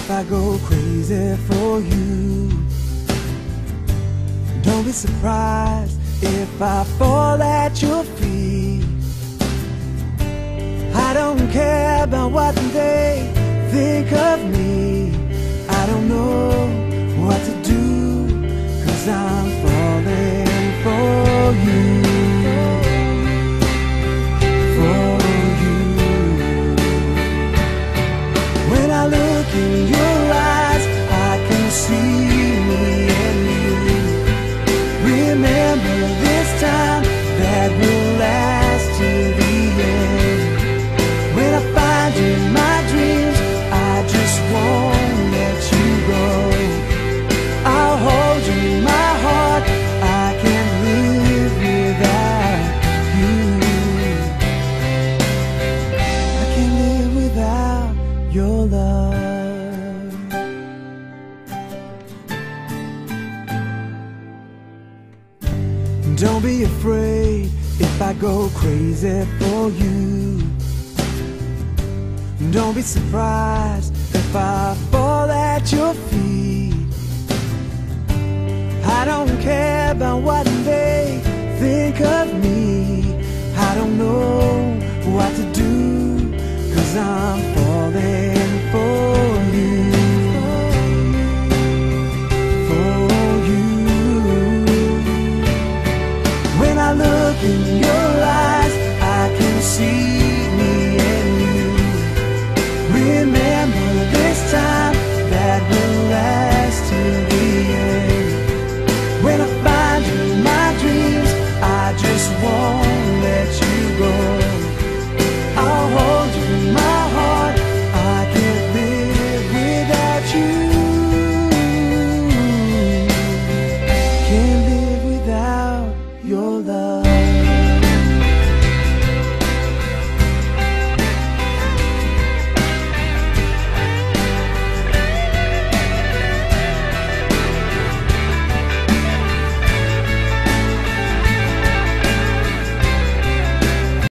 if I go crazy for you. Don't be surprised if I fall at your feet. I don't care about what they think of me. I don't know what to do, 'cause I'm falling for you. For you. When I look in your eyes, I can see me and you. Remember this time that will last till the end. When I find you in my dreams, I just won't let you go. I'll hold you in my heart, I can't live without you. I can't live without your love. Don't be afraid if I go crazy for you. Don't be surprised if I fall at your feet. I don't care about what they think of me. I don't know what to do, 'cause I'm falling for